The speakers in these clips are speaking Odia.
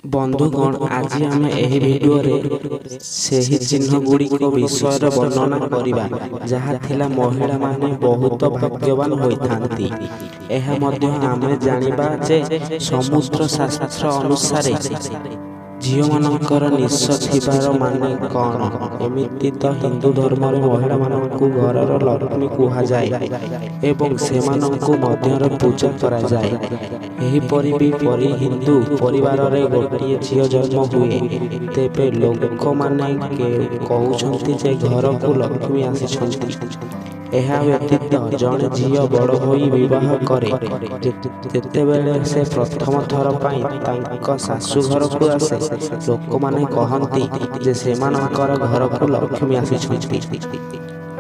ବନ୍ଧୁଗଣ, ଆଜି ଆମେ ଏହି ଭିଡିଓରେ ସେହି ଚିହ୍ନଗୁଡ଼ିକ ବିଷୟରେ ବର୍ଣ୍ଣନା କରିବା ଯାହା ଥିଲା ମହିଳାମାନେ ବହୁତ ଭାଗ୍ୟବାନ ହୋଇଥାନ୍ତି। ଏହା ମଧ୍ୟ ଆମେ ଜାଣିବା ଯେ ସମୁଦ୍ର ଶାସ୍ତ୍ର ଅନୁସାରେ ଝିଅମାନଙ୍କର ନିଶ ଥିବାର ମାନେ କ'ଣ। ଏମିତି ତ ହିନ୍ଦୁ ଧର୍ମରେ ମହିଳାମାନଙ୍କୁ ଘରର ଲକ୍ଷ୍ମୀ କୁହାଯାଏ ଏବଂ ସେମାନଙ୍କୁ ମଧ୍ୟରେ ପୂଜା କରାଯାଏ। ଏହିପରି ବି ହିନ୍ଦୁ ପରିବାରରେ ଗୋଟିଏ ଝିଅ ଜନ୍ମ ହୁଏ, ତେବେ ଲୋକମାନେ କହୁଛନ୍ତି ଯେ ଘରକୁ ଲକ୍ଷ୍ମୀ ଆସିଛନ୍ତି। ଏହା ବ୍ୟତୀତ ଜଣେ ଝିଅ ବଡ଼ ହୋଇ ବିବାହ କରେ। ଯେତେବେଳେ ସେ ପ୍ରଥମ ଥର ପାଇଁ ତାଙ୍କ ଶାଶୁ ଘରକୁ ଆସେ, ଲୋକମାନେ କହନ୍ତି ଯେ ସେମାନଙ୍କର ଘରକୁ ଲକ୍ଷ୍ମୀ ଆସିଛନ୍ତି।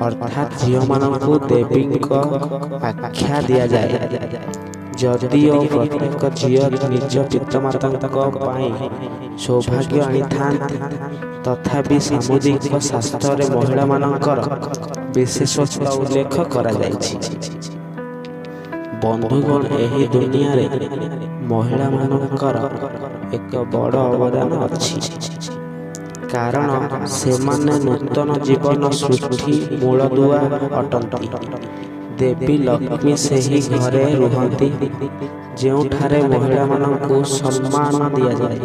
ଅର୍ଥାତ୍ ଝିଅମାନଙ୍କୁ ଦେବୀଙ୍କ ଆଖ୍ୟା ଦିଆଯାଏ। ଯଦିଓ ପ୍ରତ୍ୟେକ ଝିଅ ନିଜ ପିତାମାତାଙ୍କ ପାଇଁ ସୌଭାଗ୍ୟ ଆଣିଥାନ୍ତି, ତଥାପି ସାମୁଦ୍ରିକ ଶାସ୍ତ୍ରରେ ମହିଳାମାନଙ୍କର ବିଶେଷତ୍ୱ ଉଲ୍ଲେଖ କରାଯାଇଛି। ବନ୍ଧୁଗଣ, ଏହି ଦୁନିଆରେ ମହିଳାମାନଙ୍କର ଏକ ବଡ଼ ଅବଦାନ ଅଛି, କାରଣ ସେମାନେ ନୂତନ ଜୀବନ ସୃଷ୍ଟି ମୂଳଦୁଆ ଅଟନ୍ତି। ଦେବୀ ଲକ୍ଷ୍ମୀ ସେହି ଘରେ ରୁହନ୍ତି ଯେଉଁଠାରେ ମହିଳାମାନଙ୍କୁ ସମ୍ମାନ ଦିଆଯାଏ।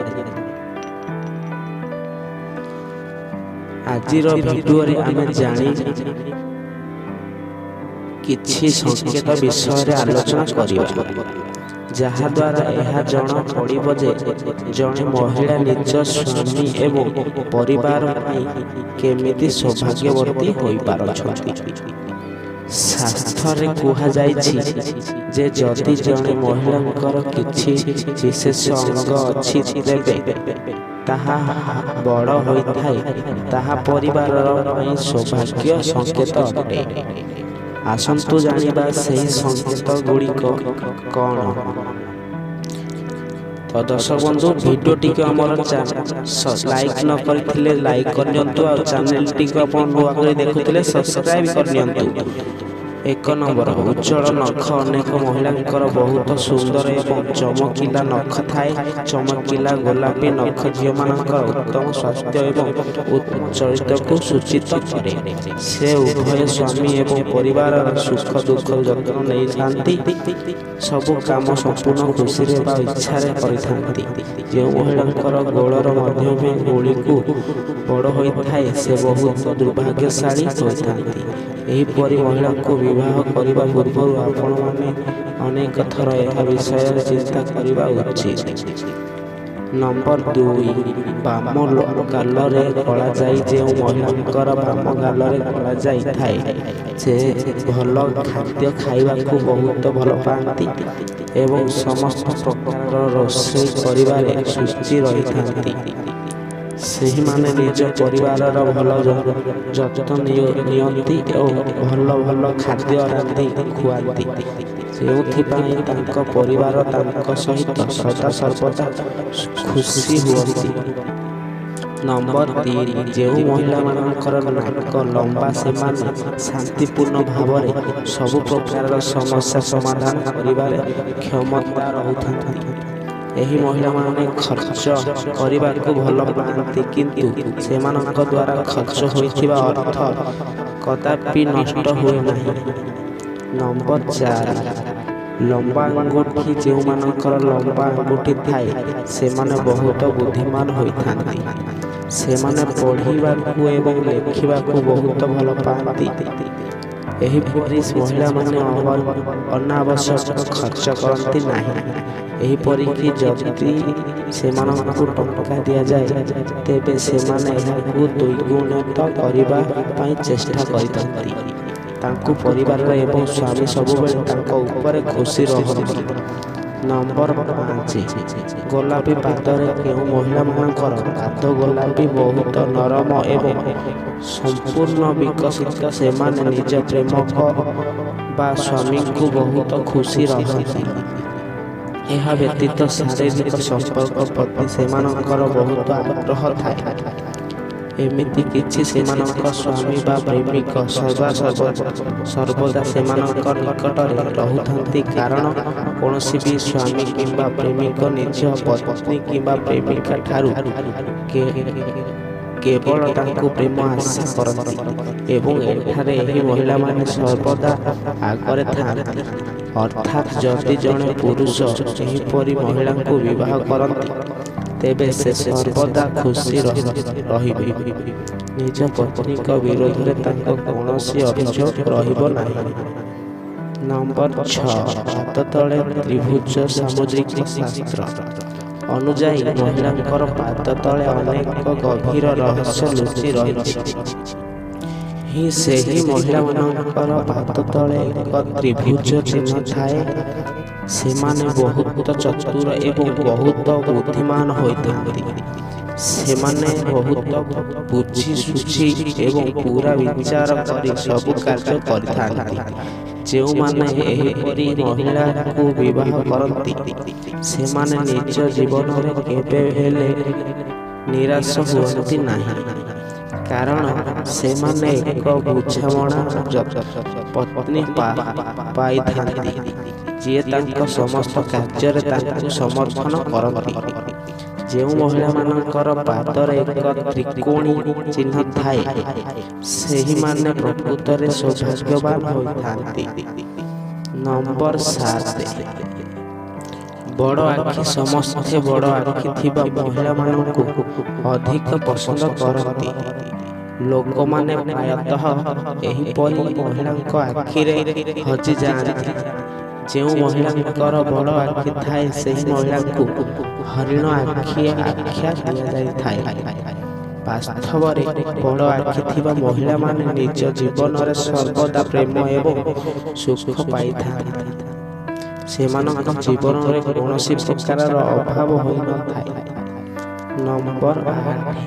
ଆଜିର ଭିଡିଓରେ ଆମେ କିଛି ସଂକେତ ବିଷୟରେ ଆଲୋଚନା କରିବା, ଯାହାଦ୍ୱାରା ଏହା ଜଣାପଡ଼ିବ ଯେ ଜଣେ ମହିଳା ନିଜ ସ୍ୱାମୀ ଏବଂ ପରିବାର ପାଇଁ କେମିତି ସୌଭାଗ୍ୟବତୀ ହୋଇପାରୁଛନ୍ତି। ଶାସ୍ତ୍ରରେ କୁହାଯାଇଛି ଯେ ଯଦି ଜଣେ ମହିଳାଙ୍କର କିଛି ବିଶେଷ ଅଙ୍ଗ ଅଛି, ତେବେ ତାହା ବଡ଼ ହୋଇଥାଏ, ତାହା ପରିବାର ପାଇଁ ସୌଭାଗ୍ୟ ସଂକେତ ଅଟେ। ଆସନ୍ତୁ ଜାଣିବା ସେହି ସଂକେତ ଗୁଡ଼ିକ କ'ଣ। ତ ଦର୍ଶକ ବନ୍ଧୁ, ଭିଡ଼ିଓଟିକୁ ଆମର ଲାଇକ୍ ନ କରିଥିଲେ ଲାଇକ୍ କରିନିଅନ୍ତୁ, ଆଉ ଚ୍ୟାନେଲଟିକୁ ଆପଣ ନୂଆ କରି ଦେଖୁଥିଲେ ସବସ୍କ୍ରାଇବ୍ କରିନିଅନ୍ତୁ। 1 ନମ୍ବର, ଉଜ୍ଜଳ ନଖ। ଅନେକ ମହିଳାଙ୍କର ବହୁତ ସୁନ୍ଦର ଏବଂ ଚମକିଲା ନଖ ଥାଏ। ଚମକିଲା ଗୋଲାପୀ ନଖ ଝିଅମାନଙ୍କର ଉତ୍ତମ ସ୍ୱାସ୍ଥ୍ୟ ଏବଂ ଉତ୍ତମ ଚରିତ୍ରକୁ ସୂଚିତ କରେ। ସେ ଉଭୟ ସ୍ୱାମୀ ଏବଂ ପରିବାରର ସୁଖ ଦୁଃଖର ଯତ୍ନ ନେଇଥାନ୍ତି। ସବୁ କାମ ସମ୍ପୂର୍ଣ୍ଣ ଖୁସିରେ ବା ଇଚ୍ଛାରେ କରିଥାନ୍ତି। ଯେଉଁ ମହିଳାଙ୍କର ଗୋଡ଼ର ମଧ୍ୟମ ଗୁଳିକୁ ବଡ଼ ହୋଇଥାଏ, ସେ ବହୁତ ଦୁର୍ଭାଗ୍ୟଶାଳୀ ହୋଇଥାନ୍ତି। ଏହିପରି ମହିଳାଙ୍କୁ ବିବାହ କରିବା ପୂର୍ବରୁ ଆପଣମାନେ ଅନେକ ଥର ଏହା ବିଷୟରେ ଚିନ୍ତା କରିବା ଉଚିତ। ନମ୍ବର 2, ବାମ ଗାଲରେ କଳାଜାଇ। ଯେଉଁ ମହିଳାଙ୍କର ବାମ ଗାଲରେ କଳାଜାଇ ଥାଏ, ସେ ଭଲ ଖାଦ୍ୟ ଖାଇବାକୁ ବହୁତ ଭଲ ପାଆନ୍ତି ଏବଂ ସମସ୍ତ ପ୍ରକାରର ରୋଷେଇ କରିବାରେ ସୂଚି ରହିଥାନ୍ତି। ସେହିମାନେ ନିଜ ପରିବାରର ଭଲ ଯତ୍ନ ନିଅନ୍ତି ଓ ଭଲ ଖାଦ୍ୟ ରାନ୍ଧି ଖୁଆନ୍ତି, ଯେଉଁଥିପାଇଁ ତାଙ୍କ ପରିବାର ତାଙ୍କ ସହିତ ସଦାସର୍ବଦା ଖୁସି ହୁଅନ୍ତି। ନମ୍ବର 3, ଯେଉଁ ମହିଳାମାନଙ୍କର ନାକ ଲମ୍ବା, ସେମାନେ ଶାନ୍ତିପୂର୍ଣ୍ଣ ଭାବରେ ସବୁ ପ୍ରକାରର ସମସ୍ୟା ସମାଧାନ କରିବାରେ କ୍ଷମତା ରହୁଥାନ୍ତି। ଏହି ମହିଳାମାନେ ଖର୍ଚ୍ଚ କରିବାକୁ ଭଲ ପାଆନ୍ତି, କିନ୍ତୁ ସେମାନଙ୍କ ଦ୍ୱାରା ଖର୍ଚ୍ଚ ହୋଇଥିବା ଅର୍ଥ କଦାପି ନଷ୍ଟ ହୁଏ ନାହିଁ। ନମ୍ବର 4, ଲମ୍ବା ଆଙ୍ଗୁଠି। ଯେଉଁମାନଙ୍କର ଲମ୍ବା ଆଙ୍ଗୁଠି ଥାଏ, ସେମାନେ ବହୁତ ବୁଦ୍ଧିମାନ ହୋଇଥାନ୍ତି। ସେମାନେ ପଢ଼ିବାକୁ ଏବଂ ଲେଖିବାକୁ ବହୁତ ଭଲ ପାଆନ୍ତି। ଏହିପରି ମହିଳାମାନେ ଅନାବଶ୍ୟକ ଖର୍ଚ୍ଚ କରନ୍ତି ନାହିଁ। ଏହିପରିକି ଯଦି ସେମାନଙ୍କୁ ଟଙ୍କା ଦିଆଯାଏ, ତେବେ ସେମାନେ ଏହାକୁ ଦ୍ୱିଗୁଣିତ କରିବା ପାଇଁ ଚେଷ୍ଟା କରିଥାନ୍ତି। ତାଙ୍କ ପରିବାର ଏବଂ ସ୍ୱାମୀ ସବୁବେଳେ ତାଙ୍କ ଉପରେ ଖୁସି ରହନ୍ତି। ନମ୍ବର 5, ଗୋଲାପୀ ପାଦରେ। କେଉଁ ମହିଳାମାନଙ୍କର ପାଦ ଗୋଲାପୀ ବହୁତ ନରମ ଏବଂ ସମ୍ପୂର୍ଣ୍ଣ ବିକଶିତ, ସେମାନେ ନିଜ ପ୍ରେମକ ବା ସ୍ୱାମୀଙ୍କୁ ବହୁତ ଖୁସି ରଖନ୍ତି। ଏହା ବ୍ୟତୀତ ଶାରୀରିକ ସମ୍ପର୍କ ପ୍ରତି ସେମାନଙ୍କର ବହୁତ ଆଗ୍ରହ ଥାଏ। ଏମିତି କିଛି ସେମାନଙ୍କ ସ୍ୱାମୀ ବା ପ୍ରେମିକ ସର୍ବଦା ସେମାନଙ୍କ ନିକଟରେ ରହୁଥାନ୍ତି, କାରଣ କୌଣସି ବି ସ୍ୱାମୀ କିମ୍ବା ପ୍ରେମିକ ନିଜ ପତ୍ନୀ କିମ୍ବା ପ୍ରେମିକା ଠାରୁ କେବଳ ତାଙ୍କୁ ପ୍ରେମ ଆଶା କରନ୍ତି ଏବଂ ଏଠାରେ ଏହି ମହିଳାମାନେ ସର୍ବଦା ଆଗରେ ଥାନ୍ତି। ଅର୍ଥାତ୍ ଯଦି ଜଣେ ପୁରୁଷ ଏହିପରି ମହିଳାଙ୍କୁ ବିବାହ କରନ୍ତି, ତେବେ ସେ ସର୍ବଦା ଖୁସି ରହିବେ। ନିଜ ପତ୍ନୀଙ୍କ ବିରୋଧରେ ତାଙ୍କ କୌଣସି ଅଭିଯୋଗ ରହିବ ନାହିଁ। ନମ୍ବର 6, ପାଦ ତଳେ ତ୍ରିଭୁଜ। ସାମୁଦ୍ରିକ ଶାସ୍ତ୍ର ଅନୁଯାୟୀ ମହିଳାଙ୍କର ପାଦ ତଳେ ଅନେକ ଗଭୀର ରହସ୍ୟ ଲୁଚି ରହିଛି। ସେହି ମହିଳାମାନଙ୍କର ପାଦ ତଳେ ଏକ ତ୍ରିଭୁଜ ଚିହ୍ନ ଥାଏ। ସେମାନେ ବହୁତ ଚତୁର ଏବଂ ବହୁତ ବୁଦ୍ଧିମାନ ହୋଇଥାନ୍ତି। ସେମାନେ ବହୁତ ବୁଝି ସୁଝି ଏବଂ ପୁରା ବିଚାର କରି ସବୁ କାର୍ଯ୍ୟ କରିଥାନ୍ତି। ଯେଉଁମାନେ ଏହିପରି ମହିଳାଙ୍କୁ ବିବାହ କରନ୍ତି, ସେମାନେ ନିଜ ଜୀବନରେ କେବେ ହେଲେ ନିରାଶ ହୁଅନ୍ତି ନାହିଁ, କାରଣ ସେମାନେ ଏକ ବୁଝାମଣା ପତ୍ନୀ ପାଇଥାନ୍ତି, ଯିଏ ତାଙ୍କ ସମସ୍ତ କାର୍ଯ୍ୟରେ ତାଙ୍କୁ ସମର୍ଥନ କରନ୍ତି। ଯେଉଁ ମହିଳାମାନଙ୍କର ପାଦରେ ଏକ ତ୍ରିକୋଣୀ ଚିହ୍ନ ଥାଏ, ସେହିମାନେ ପ୍ରକୃତରେ ସୌଭାଗ୍ୟବାନ ହୋଇଥାନ୍ତି। ନମ୍ବର 7, ବଡ଼ ଆଖି। ସମସ୍ତେ ବଡ଼ ଆଖି ଥିବା ମହିଳାମାନଙ୍କୁ ଅଧିକ ପସନ୍ଦ କରନ୍ତି। ଲୋକମାନେ ପ୍ରାୟତଃ ଏହିପରି ମହିଳାଙ୍କ ଆଖିରେ ହଜିଯାଆନ୍ତି। ଯେଉଁ ମହିଳାଙ୍କର ବଡ଼ ଆଖି ଥାଏ, ସେହି ମହିଳାଙ୍କୁ ହରିଣ ଆଖି ଆଖ୍ୟା ଦିଆଯାଇଥାଏ। ବାସ୍ତବରେ ବଡ଼ ଆଖି ଥିବା ମହିଳାମାନେ ନିଜ ଜୀବନରେ ସର୍ବଦା ପ୍ରେମ ଏବଂ ସୁଖ ପାଇଥାନ୍ତି। ସେମାନଙ୍କ ଜୀବନରେ କୌଣସି ପ୍ରକାରର ଅଭାବ ହୋଇନଥାଏ। ନମ୍ବର 8,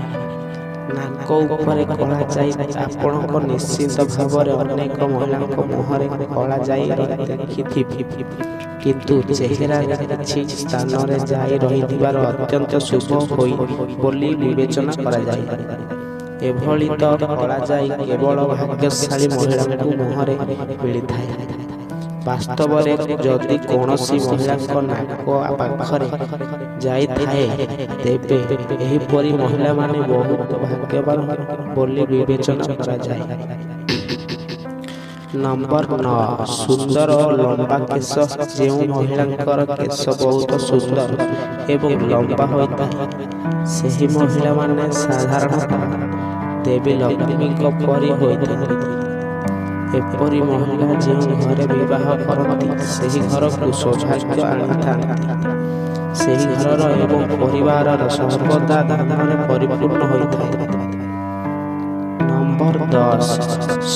ନାକ ଉପରେ କଳା ଯାଇ। ଆପଣଙ୍କ ନିଶ୍ଚିତ ଭାବରେ ଅନେକ ମହିଳାଙ୍କ ମୁହଁରେ କଳା ଯାଇ ଦେଖିଥିବେ, କିନ୍ତୁ ଚେହେରାରେ କିଛି ସ୍ଥାନରେ ଯାଇ ରହିଥିବାର ଅତ୍ୟନ୍ତ ଶୁଭ ବୋଲି ବିବେଚନା କରାଯାଏ। ଏଭଳି ତ କଳା ଯାଇ କେବଳ ଭାଗ୍ୟଶାଳୀ ମହିଳାଙ୍କ ମୁହଁରେ ମିଳିଥାଏ। ବାସ୍ତବରେ ଯଦି କୌଣସି ମହିଳାଙ୍କ ନାକ ପାଖରେ ଯାଇଥାଏ, ତେବେ ଏହିପରି ମହିଳାମାନେ ବହୁତ ଭାଗ୍ୟବାନ ବୋଲି ବିବେଚନା କରାଯାଏ। ନମ୍ବର 9, ସୁନ୍ଦର ଓ ଲମ୍ବା କେଶ। ଯେଉଁ ମହିଳାଙ୍କର କେଶ ବହୁତ ସୁନ୍ଦର ଏବଂ ଲମ୍ବା ହୋଇଥାଏ, ସେହି ମହିଳାମାନେ ସାଧାରଣତଃ ଦେବୀ ଲକ୍ଷ୍ମୀଙ୍କ ପରି ହୋଇଥାନ୍ତି। ଏପରି ମହିଳା ଯେଉଁ ଘରେ ବିବାହ କରନ୍ତି, ସେହି ଘରକୁ ସୌଭାଗ୍ୟ ଆଣିଥାନ୍ତି। ସେହି ଘରର ଏବଂ ପରିବାରର ସର୍ବଦା ଧନରେ ପରିପୂର୍ଣ୍ଣ ହୋଇଥାଏ। ନମ୍ବର 10,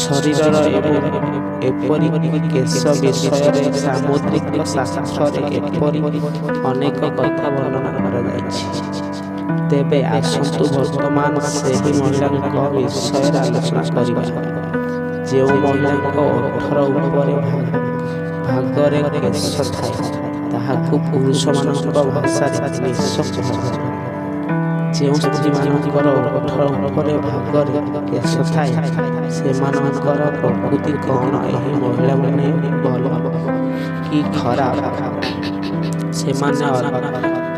ଶରୀରର ଏବଂ ଏପରିକି କେଶ ବିଷୟରେ ସାମୁଦ୍ରିକ ଶାସ୍ତ୍ରରେ ଏପରି ଅନେକ କଥା ବର୍ଣ୍ଣନା କରାଯାଇଛି। ତେବେ ଆସନ୍ତୁ ବର୍ତ୍ତମାନ ସେହି ମହିଳାଙ୍କ ବିଷୟରେ ଆଲୋଚନା କରିବା, ଯେଉଁ ମହିଳାଙ୍କ ଓଠର ଉପର ଭାଗରେ କେଶ ଥାଏ, ତାହାକୁ ପୁରୁଷମାନଙ୍କ ଭାଷାରେ ନିଶ କୁହାଯାଏ। ଯେଉଁ ସ୍ତ୍ରୀମାନଙ୍କର ଓଠର ଉପର ଭାଗରେ କେଶ ଥାଏ, ସେମାନଙ୍କର ପ୍ରକୃତି କ'ଣ? ଏହି ମହିଳାମାନେ ଭଲ କି ଖରାପ? ସେମାନେ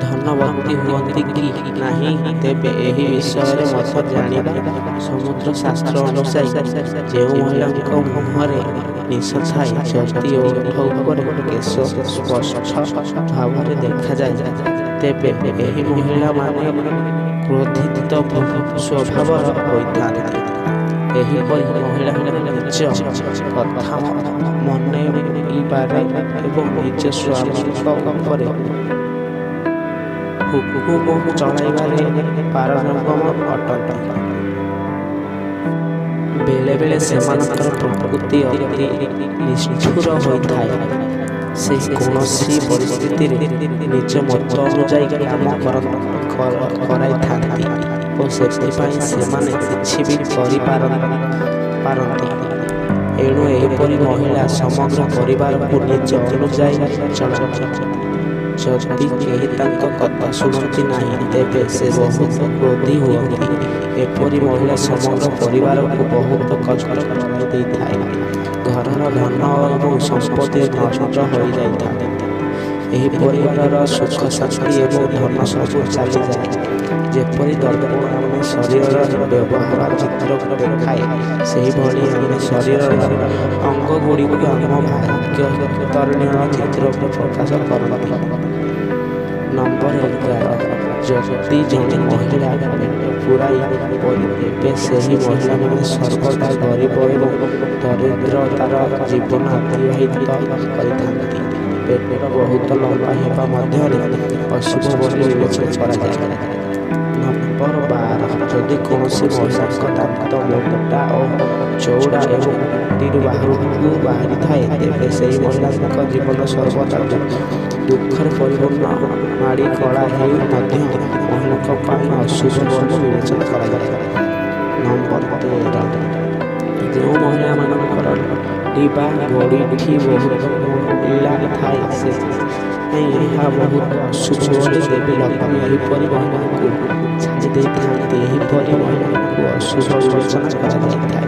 ଧନବତୀ ହୁଅନ୍ତି କି ନାହିଁ? ତେବେ ଏହି ବିଷୟରେ ମଧ୍ୟ ଜାଣିବା। ସମୁଦ୍ର ଶାସ୍ତ୍ର ଅନୁସାରେ ଯେଉଁ ମହିଳାଙ୍କ ମୁହଁରେ ନିଶ ଥାଏ, ଯଦି ଓଠ ଉପରେ କେଶ ସ୍ପଷ୍ଟ ଭାବରେ ଦେଖାଯାଏ, ତେବେ ଏହି ମହିଳାମାନେ କ୍ରୋଧିତ ସ୍ୱଭାବର ହୋଇଥାନ୍ତି। ଏହିପରି ମହିଳାମାନେ ନିଜ କଥା ମନେଇବାରେ ଏବଂ ନିଜ ସ୍ୱାମୀଙ୍କ ଉପରେ ହୁକୁମ ଚଳାଇବାରେ ପାରଙ୍ଗମ ଅଟନ୍ତି। ବେଳେବେଳେ ସେମାନଙ୍କର ପ୍ରକୃତି ଅତି ନିଷ୍ଠୁର ହୋଇଥାଏ। ସେ କୌଣସି ପରିସ୍ଥିତିରେ ନିଜ ମତ ଅନୁଯାୟୀ କାମ କରାଇଥାନ୍ତି ଓ ସେଥିପାଇଁ ସେମାନେ କିଛି ବି କରିପାରନ୍ତି। ଏଣୁ ଏହିପରି ମହିଳା ସମଗ୍ର ପରିବାରକୁ ନିଜ ଅନୁଯାୟୀ ଯଦି କେହି ତାଙ୍କ କଥା ଶୁଣନ୍ତି ନାହିଁ ତେବେ ସେ ବହୁତ କ୍ରୋଧୀ ହୁଅନ୍ତି। ଏପରି ମହିଳା ସମଗ୍ର ପରିବାରକୁ ବହୁତ କଷ୍ଟ କରାଇ ଦେଇଥାଏ। ଘରର ଧନ ଏବଂ ସମ୍ପତ୍ତି ନଷ୍ଟ ହୋଇଯାଇଥାଏ। ଏହି ପରିବାରର ସୁଖ ଶାନ୍ତି ଏବଂ ଧନ ସବୁ ଚାଲିଯାଏ। ଯେପରି ଦର୍ପଣ ଆମେ ଶରୀରର ବ୍ୟବହାର ଚିତ୍ରକୁ ଦେଖାଏ, ସେହିଭଳି ଆମେ ଶରୀରର ଅଙ୍ଗଗୁଡ଼ିକୁ ଆମ ଭାଗ୍ୟ ତରଣୀୟ ଚିତ୍ରକୁ ପ୍ରକାଶ କରନ୍ତି। ନମ୍ବର 11, ଯଦି ଜଣେ ମହିଳା ପେଟ ପୂରାଇ ପରି ତେବେ ସେହି ମହିଳାମାନେ ସର୍ବଦା ଗରିବ ଏବଂ ଦରିଦ୍ରତାର ଜୀବନ ଅତିବାହିତ କରିଥାନ୍ତି। ପେଟ ବହୁତ ଲମ୍ବା ହେବା ମଧ୍ୟରେ ଅଶୁଭ ବୋଲି ବିବେଚନା କରାଯାଏ। ନମ୍ବର 12, ଯଦି କୌଣସି ମହିଳାଙ୍କ ଦାନ୍ତ ମୋଟା ଓ ଚଉଡ଼ା ଏବଂ ପାଟିରୁ ବାହାରକୁ ବାହାରିଥାଏ ତେବେ ସେହି ମହିଳାଙ୍କ ଜୀବନ ସର୍ବଦା ଦୁଃଖରେ ପରିପୂର୍ଣ୍ଣ। ମାଡ଼ି କଳା ହେଇ ମଧ୍ୟ ମହିଳାଙ୍କ ପାଇଁ ଅଶୁଭ ବୋଲି ବିବେଚନା କରାଯାଏ। ନମ୍ବର 13, ଯେଉଁ ମହିଳାମାନଙ୍କର ବା ଗୋଡ଼ିଠି ବହୁତ ମଇଳା ଥାଏ ସେଥିପାଇଁ ଏହା ବହୁତ ଅଶୁଭ ବୋଲି ଦେବୀ ଲକ୍ଷ୍ମୀ ଏହିପରି ମହିଳାଙ୍କୁ ଛାଡ଼ି ଦେଇଥାନ୍ତି। ଏହିପରି ମହିଳାଙ୍କୁ ଅଶୁଭ ବିବେଚନା କରାଯାଇଥାଏ।